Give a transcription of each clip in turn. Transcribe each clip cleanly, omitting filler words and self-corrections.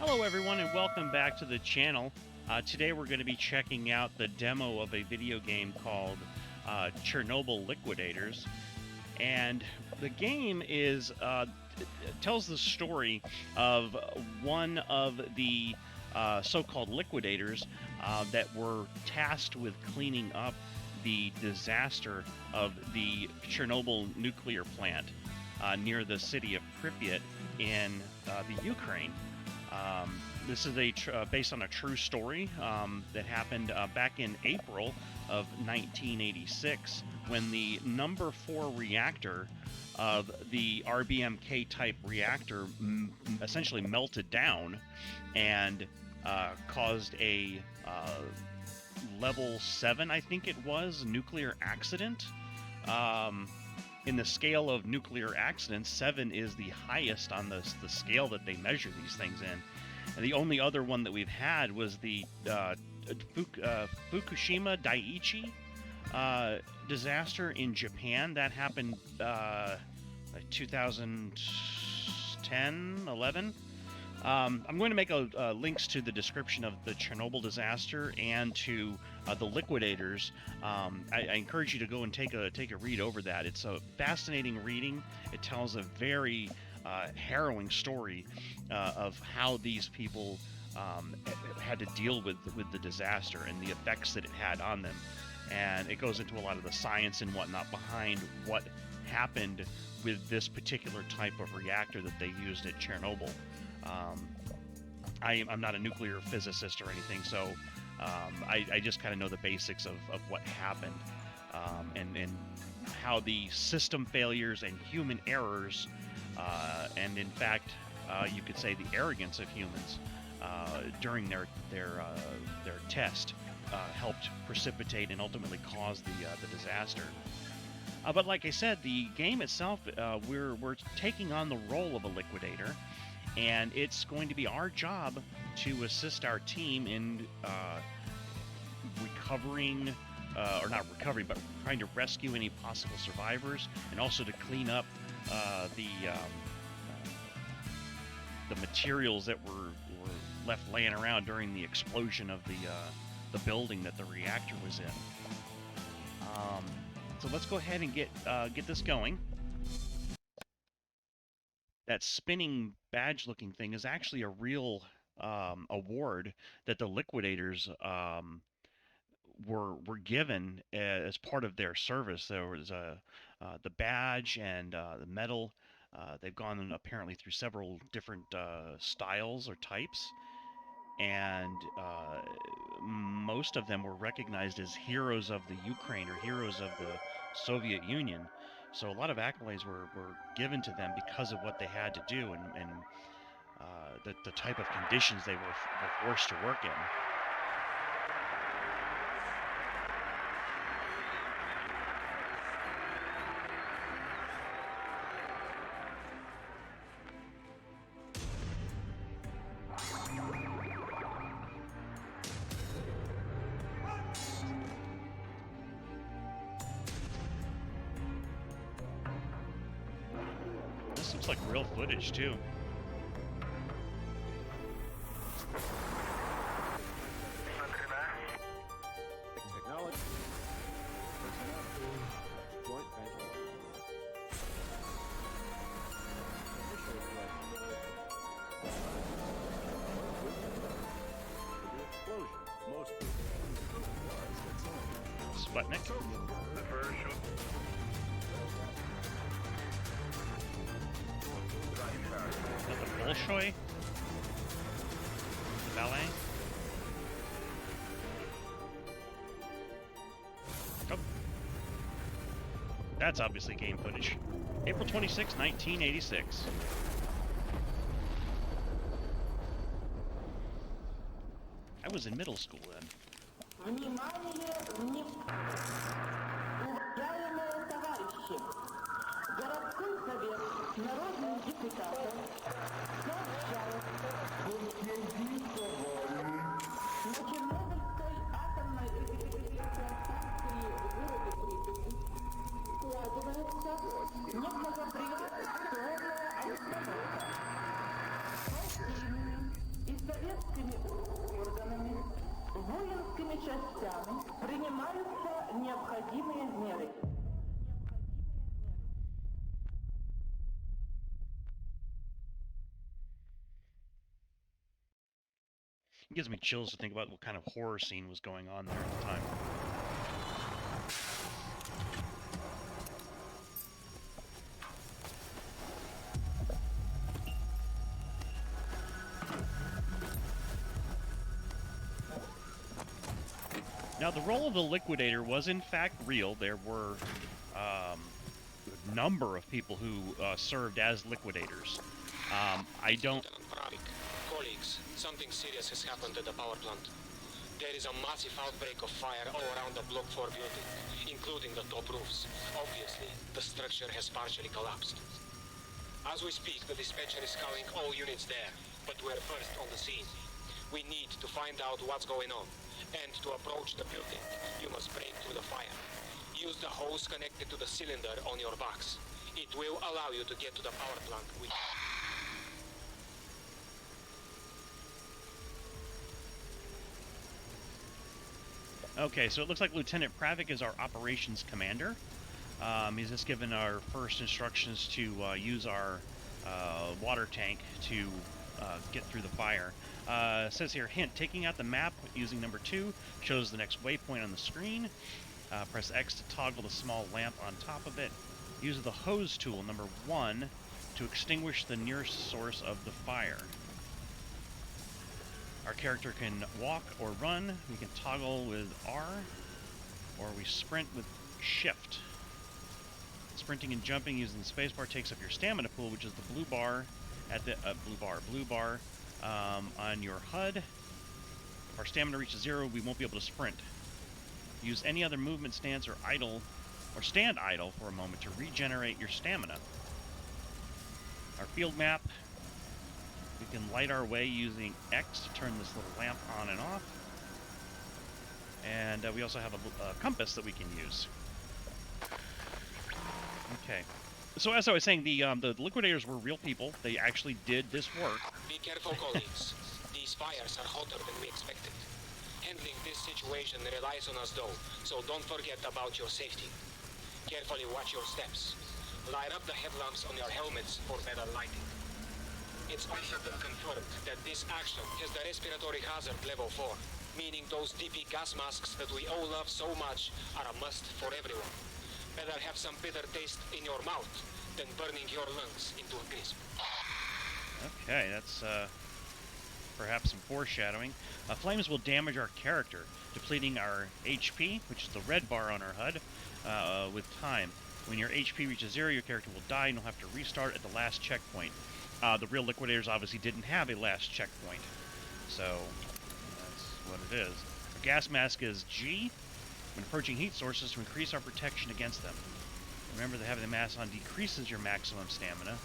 Hello everyone and welcome back to the channel. Today we're going to be checking out the demo of a video game called Chernobyl Liquidators. And the game is tells the story of one of the so-called liquidators that were tasked with cleaning up the disaster of the Chernobyl Nuclear Plant near the city of Pripyat in the Ukraine. This is based on a true story that happened back in April of 1986 when the number 4 reactor of the RBMK type reactor essentially melted down and caused a level 7, I think it was, nuclear accident. In the scale of nuclear accidents, 7 is the highest on the scale that they measure these things in. And the only other one that we've had was the Fukushima Daiichi disaster in Japan. That happened 2010, 11. I'm going to make links to the description of the Chernobyl disaster and to the Liquidators. I encourage you to go and take a read over that. It's a fascinating reading. It tells a very harrowing story of how these people had to deal with the disaster and the effects that it had on them. And it goes into a lot of the science and whatnot behind what happened with this particular type of reactor that they used at Chernobyl. I'm not a nuclear physicist or anything, so I just kind of know the basics of what happened and how the system failures and human errors, and in fact, you could say the arrogance of humans during their test helped precipitate and ultimately cause the disaster. But like I said, the game itself, we're taking on the role of a liquidator. And it's going to be our job to assist our team in recovering, or not recovering, but trying to rescue any possible survivors, and also to clean up the materials that were left laying around during the explosion of the building that the reactor was in. So let's go ahead and get this going. That spinning badge-looking thing is actually a real award that the Liquidators were given as part of their service. There was the badge and the medal. They've gone apparently through several different styles or types, and most of them were recognized as heroes of the Ukraine or heroes of the Soviet Union. So a lot of accolades were given to them because of what they had to do and the type of conditions they were forced to work in. This looks like real footage too. Technology. Joint venture. Explosion. Most Sputnik. The Bolshoi? The ballet? Oh. That's obviously game footage. April 26, 1986. I was in middle school then. Городской совет народных депутатов сообщает о утвердительной на Чернобыльской атомной электростанции в городе Припяти складывается многоприводная обстановка. По времени из властями принимаются необходимые меры. It gives me chills to think about what kind of horror scene was going on there at the time. Now, the role of the Liquidator was in fact real. There were a number of people who served as Liquidators. I don't... Colleagues, something serious has happened at the power plant. There is a massive outbreak of fire all around the Block 4 building, including the top roofs. Obviously, the structure has partially collapsed. As we speak, the dispatcher is calling all units there, but we're first on the scene. We need to find out what's going on, and to approach the building, you must break through the fire. Use the hose connected to the cylinder on your box. It will allow you to get to the power plant quickly. Okay, so it looks like Lieutenant Pravik is our operations commander. He's just given our first instructions to use our water tank to get through the fire. It says here, hint, taking out the map using number 2 shows the next waypoint on the screen. Press X to toggle the small lamp on top of it. Use the hose tool, number 1, to extinguish the nearest source of the fire. Our character can walk or run. We can toggle with R, or we sprint with Shift. Sprinting and jumping using the spacebar takes up your stamina pool, which is the blue bar at the blue bar on your HUD. If our stamina reaches 0, we won't be able to sprint. Use any other movement stance or idle, or stand idle for a moment to regenerate your stamina. Our field map. We can light our way using X to turn this little lamp on and off. And we also have a compass that we can use. Okay. So as I was saying, the Liquidators were real people. They actually did this work. Be careful, colleagues. These fires are hotter than we expected. Handling this situation relies on us though, so don't forget about your safety. Carefully watch your steps. Light up the headlamps on your helmets for better lighting. It's also been confirmed that this action has the respiratory hazard level 4, meaning those DP gas masks that we all love so much are a must for everyone. Better have some bitter taste in your mouth than burning your lungs into a crisp. Okay, that's perhaps some foreshadowing. Flames will damage our character, depleting our HP, which is the red bar on our HUD, with time. When your HP reaches 0, your character will die and you'll have to restart at the last checkpoint. The real Liquidators obviously didn't have a last checkpoint, so that's what it is. Our gas mask is G. When approaching heat sources to increase our protection against them. Remember that having the mask on decreases your maximum stamina.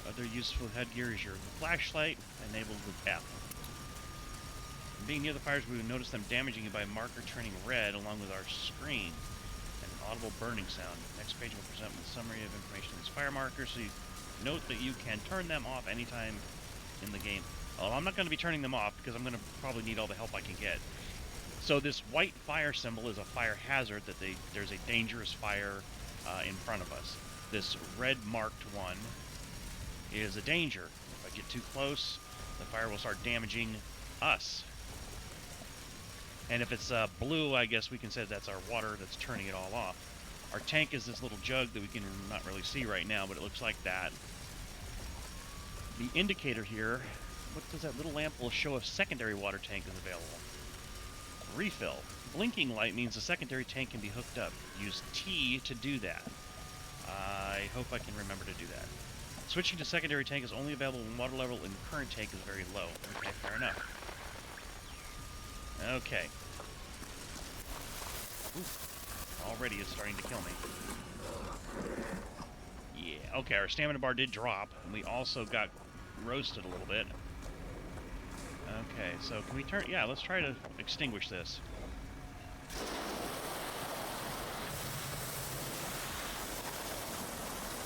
Other useful headgear is your flashlight, enabled with F. Being near the fires, we would notice them damaging you by a marker turning red along with our screen and an audible burning sound. Next page will present with a summary of information on these fire markers, so you note that you can turn them off anytime in the game. Well, I'm not going to be turning them off because I'm going to probably need all the help I can get. So this white fire symbol is a fire hazard, that there's a dangerous fire in front of us. This red marked one is a danger. If I get too close, the fire will start damaging us. And if it's blue, I guess we can say that's our water that's turning it all off. Our tank is this little jug that we can not really see right now, but it looks like that. The indicator here, what does that little lamp will show if secondary water tank is available. Refill. Blinking light means the secondary tank can be hooked up. Use T to do that. I hope I can remember to do that. Switching to secondary tank is only available when water level in current tank is very low. Okay, fair enough. Okay. Ooh. Already it's starting to kill me. Yeah, okay, our stamina bar did drop, and we also got roasted a little bit. Okay, so can we turn... Yeah, let's try to extinguish this.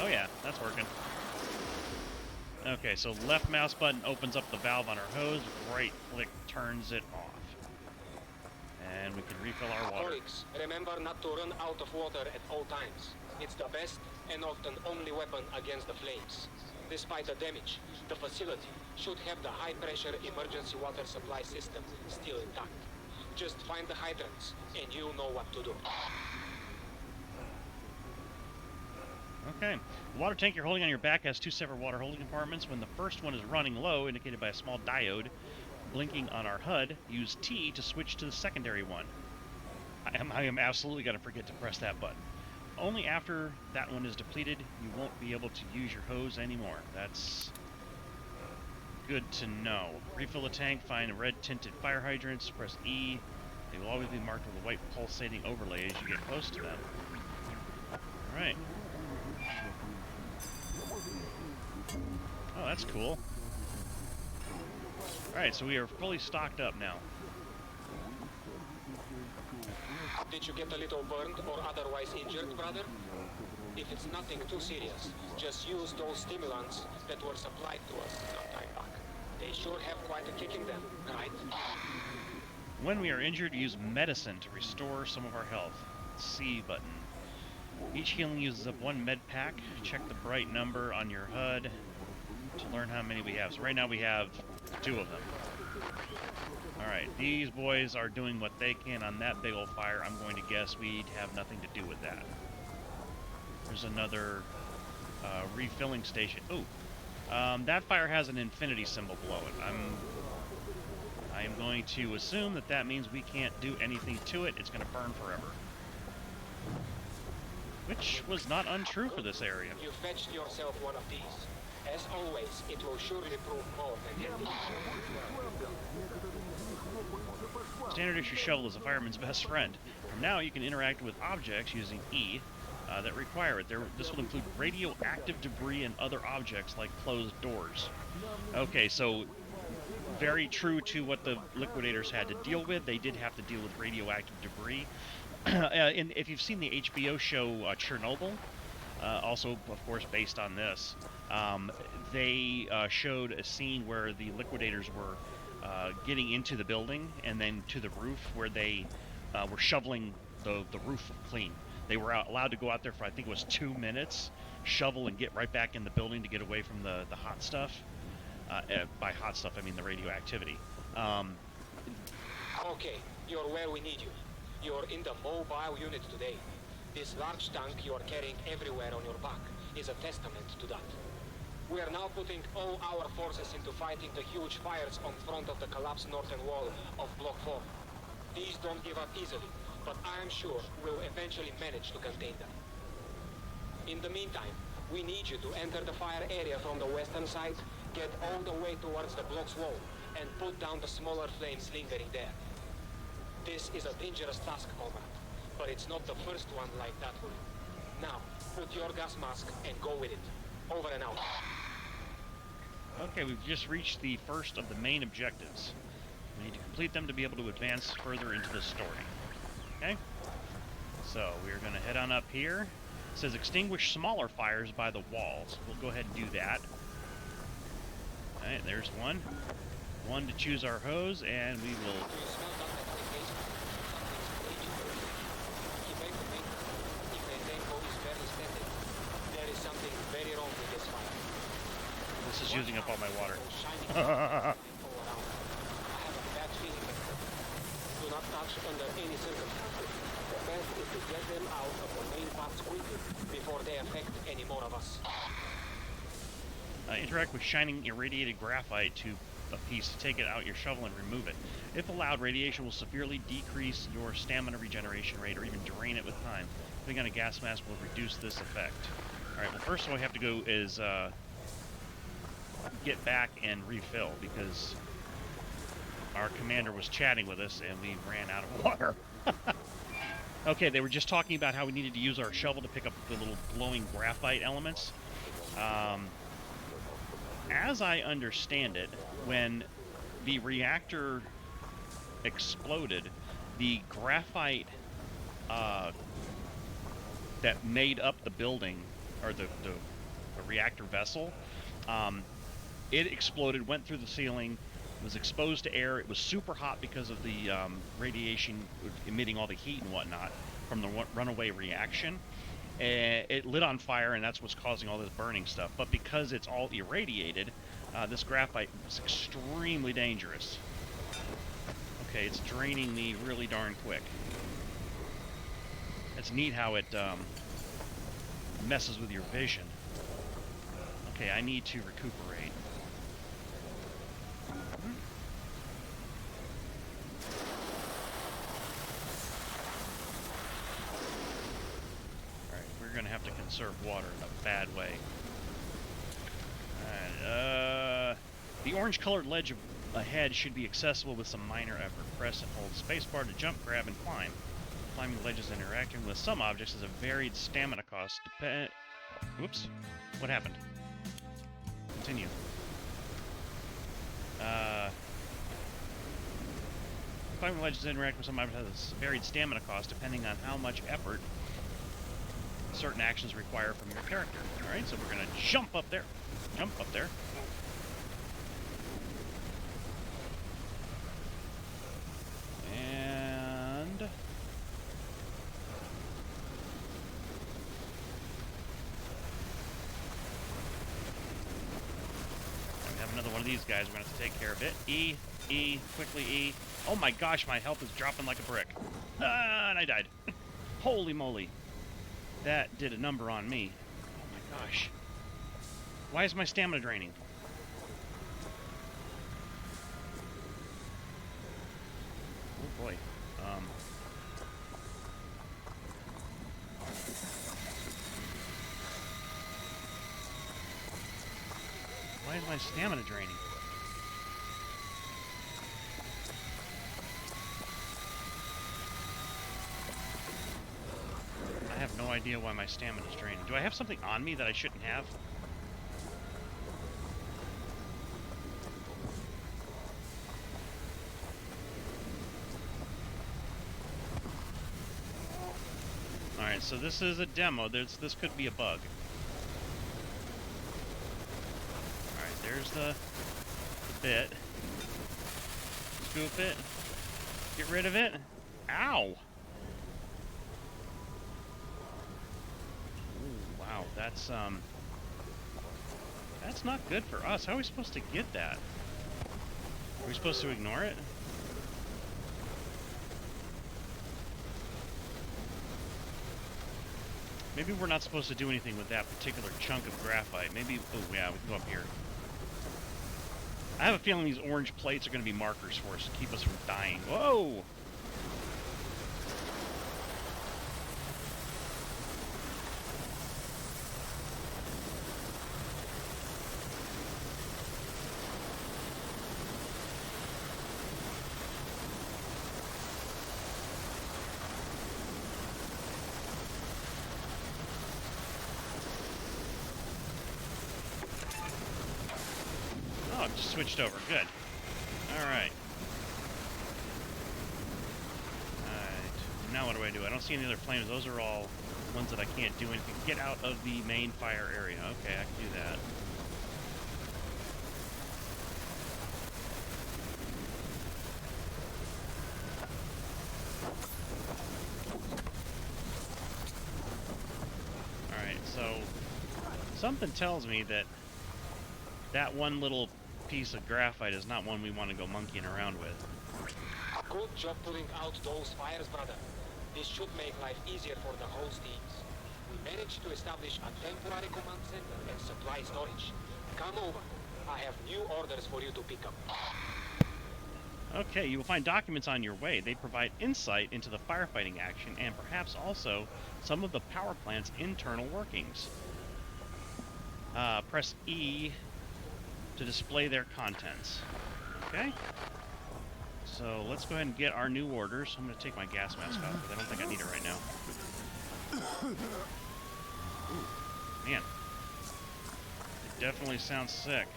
Oh yeah, that's working. Okay, so left mouse button opens up the valve on our hose, right click turns it off. And we can refill our water. Colleagues, remember not to run out of water at all times. It's the best and often only weapon against the flames. Despite the damage, the facility should have the high-pressure emergency water supply system still intact. Just find the hydrants, and you'll know what to do. Okay. The water tank you're holding on your back has two separate water holding compartments. When the first one is running low, indicated by a small diode blinking on our HUD, use T to switch to the secondary one. I am absolutely going to forget to press that button. Only after that one is depleted, you won't be able to use your hose anymore. That's good to know. Refill the tank, find red tinted fire hydrants, press E. They will always be marked with a white pulsating overlay as you get close to them. Alright. Oh, that's cool. Alright, so we are fully stocked up now. Did you get a little burned or otherwise injured, brother? If it's nothing too serious, just use those stimulants that were supplied to us some time back. They sure have quite a kick in them, right? When we are injured, use medicine to restore some of our health. C button. Each healing uses up one med pack. Check the bright number on your HUD to learn how many we have. So right now we have 2 of them. Alright, these boys are doing what they can on that big old fire. I'm going to guess we'd have nothing to do with that. There's another refilling station. Ooh, that fire has an infinity symbol below it. I am going to assume that that means we can't do anything to it. It's going to burn forever. Which was not untrue for this area. You fetched yourself one of these. As always, it will surely prove more than handy. Standard issue shovel is a fireman's best friend. From now, you can interact with objects using E that require it. This will include radioactive debris and other objects like closed doors. Okay, so very true to what the Liquidators had to deal with. They did have to deal with radioactive debris. And if you've seen the HBO show Chernobyl, also, of course, based on this, they showed a scene where the Liquidators were getting into the building and then to the roof where they were shoveling the roof clean. They were allowed to go out there for, I think it was 2 minutes, shovel and get right back in the building to get away from the hot stuff. By hot stuff, I mean the radioactivity. Okay, you're where we need you. You're in the mobile unit today. This large tank you're carrying everywhere on your back is a testament to that. We are now putting all our forces into fighting the huge fires on front of the collapsed northern wall of Block 4. These don't give up easily, but I am sure we'll eventually manage to contain them. In the meantime, we need you to enter the fire area from the western side, get all the way towards the block's wall, and put down the smaller flames lingering there. This is a dangerous task, comrade, but it's not the first one like that one. Now, put your gas mask and go with it. Over and out. Okay, we've just reached the first of the main objectives. We need to complete them to be able to advance further into the story. Okay? So, we're going to head on up here. It says extinguish smaller fires by the walls. We'll go ahead and do that. Alright, there's one. One to choose our hose, and we will... This is using up all my water. I have a bad feeling. Do not touch under any circumstances. The best is to get them out of the main parts quickly before they affect any more of us. Interact with shining irradiated graphite to a piece to take it out your shovel and remove it. If allowed, radiation will severely decrease your stamina regeneration rate or even drain it with time. Putting on a gas mask will reduce this effect. Alright, well first all we have to go is get back and refill because our commander was chatting with us and we ran out of water. Okay, they were just talking about how we needed to use our shovel to pick up the little glowing graphite elements. As I understand it, when the reactor exploded, the graphite that made up the building, or the reactor vessel, it exploded, went through the ceiling, was exposed to air. It was super hot because of the radiation emitting all the heat and whatnot from the runaway reaction. It lit on fire, and that's what's causing all this burning stuff. But because it's all irradiated, this graphite is extremely dangerous. Okay, it's draining me really darn quick. It's neat how it messes with your vision. Okay, I need to recuperate. Alright, we're gonna have to conserve water in a bad way. Alright, the orange-colored ledge ahead should be accessible with some minor effort. Press and hold spacebar to jump, grab, and climb. Climbing ledges and interacting with some objects is a varied stamina cost. Whoops. What happened? Continue. Climbing ledges and interacting with some objects has a varied stamina cost depending on how much effort certain actions require from your character. Alright, so we're going to jump up there. Jump up there. And... we have another one of these guys. We're going to have to take care of it. E, quickly E. Oh my gosh, my health is dropping like a brick. And I died. Holy moly. That did a number on me. Oh my gosh. Why is my stamina draining? Oh boy. Why is my stamina draining? I have no idea why my stamina is draining. Do I have something on me that I shouldn't have? Alright, so this is a demo. This could be a bug. Alright, there's the bit. Scoop it. Get rid of it. Ow! Ooh, wow, that's not good for us. How are we supposed to get that? Are we supposed to ignore it? Maybe we're not supposed to do anything with that particular chunk of graphite. Maybe... oh, yeah, we can go up here. I have a feeling these orange plates are going to be markers for us to keep us from dying. Whoa! Oh, just switched over. Good. Alright. Alright. Now what do? I don't see any other flames. Those are all ones that I can't do anything. Get out of the main fire area. Okay, I can do that. Alright, so something tells me that that one little piece of graphite is not one we want to go monkeying around with. Good job putting out those fires, brother. This should make life easier for the host teams. We managed to establish a temporary command center and supply storage. Come over. I have new orders for you to pick up. Okay, you will find documents on your way. They provide insight into the firefighting action and perhaps also some of the power plant's internal workings. Press E to display their contents. Okay? So let's go ahead and get our new orders. I'm going to take my gas mask off because I don't think I need it right now. Ooh, man. It definitely sounds sick.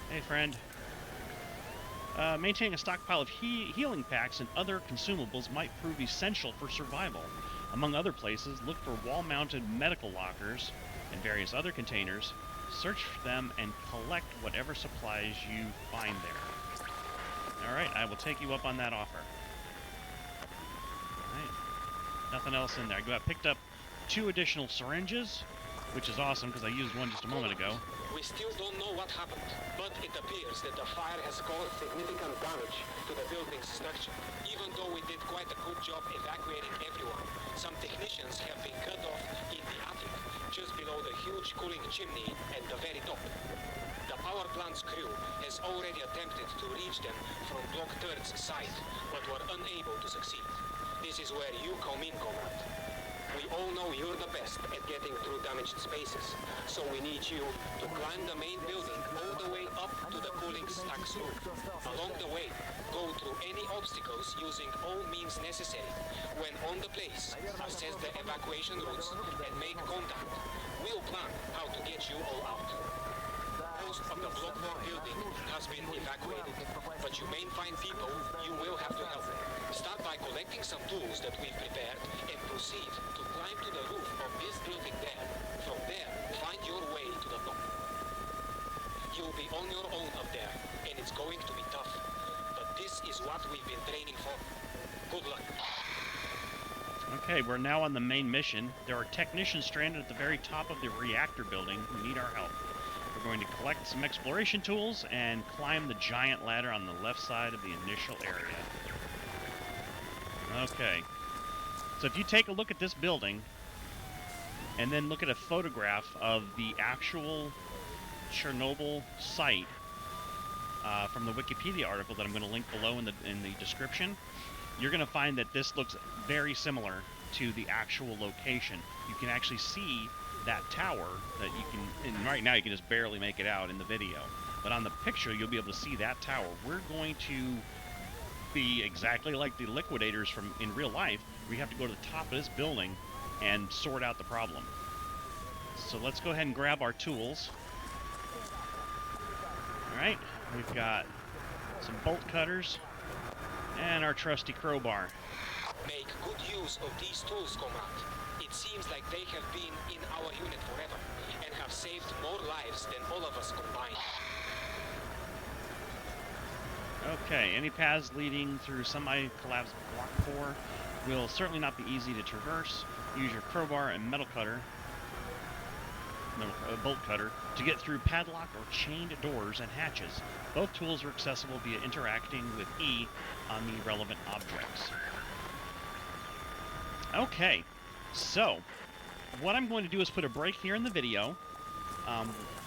Hey, friend. Maintaining a stockpile of healing packs and other consumables might prove essential for survival. Among other places, look for wall-mounted medical lockers and various other containers search for them, and collect whatever supplies you find there. Alright, I will take you up on that offer. Alright. Nothing else in there. I picked up 2 additional syringes, which is awesome because I used one just a moment ago. We still don't know what happened, but it appears that the fire has caused significant damage to the building's structure. Even though we did quite a good job evacuating everyone, some technicians have been cut off in the attic, just below the huge cooling chimney at the very top. The power plant's crew has already attempted to reach them from Block 3's side, but were unable to succeed. This is where you come in, comrade. We all know you're the best at getting through damaged spaces, so we need you to climb the main building all the way up to the cooling stack's roof. Along the way, go through any obstacles using all means necessary. When on the place, assess the evacuation routes and make contact. We'll plan how to get you all out. Most of the Block 4 building has been evacuated, but you may find people you will have to help. Start by collecting some tools that we've prepared and proceed to climb to the roof of this building there. From there, find your way to the top. You'll be on your own up there, and it's going to be tough. But this is what we've been training for. Good luck. Okay, we're now on the main mission. There are technicians stranded at the very top of the reactor building who need our help. We're going to collect some exploration tools and climb the giant ladder on the left side of the initial area. Okay. So if you take a look at this building, and then look at a photograph of the actual Chernobyl site from the Wikipedia article that I'm going to link below in the description, you're going to find that this looks very similar to the actual location. You can actually see that tower that you can, and right now you can just barely make it out in the video, but on the picture you'll be able to see that tower. We're going to be exactly like the Liquidators from in real life. We have to go to the top of this building and sort out the problem. So let's go ahead and grab our tools. Alright, we've got some bolt cutters and our trusty crowbar. Make good use of these tools, comrade. It seems like they have been in our unit forever and have saved more lives than all of us combined. Okay, any paths leading through semi-collapsed Block 4 will certainly not be easy to traverse. Use your crowbar and bolt cutter to get through padlocked or chained doors and hatches. Both tools are accessible via interacting with E on the relevant objects. Okay, so what I'm going to do is put a break here in the video,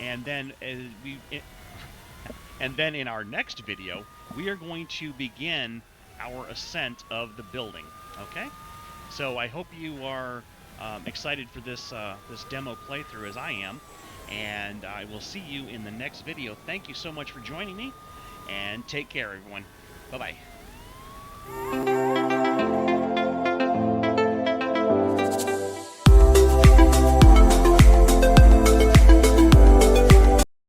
and then in our next video, we are going to begin our ascent of the building. Okay, so I hope you are excited for this this demo playthrough as I am, and I will see you in the next video. Thank you so much for joining me, and take care, everyone. Bye-bye.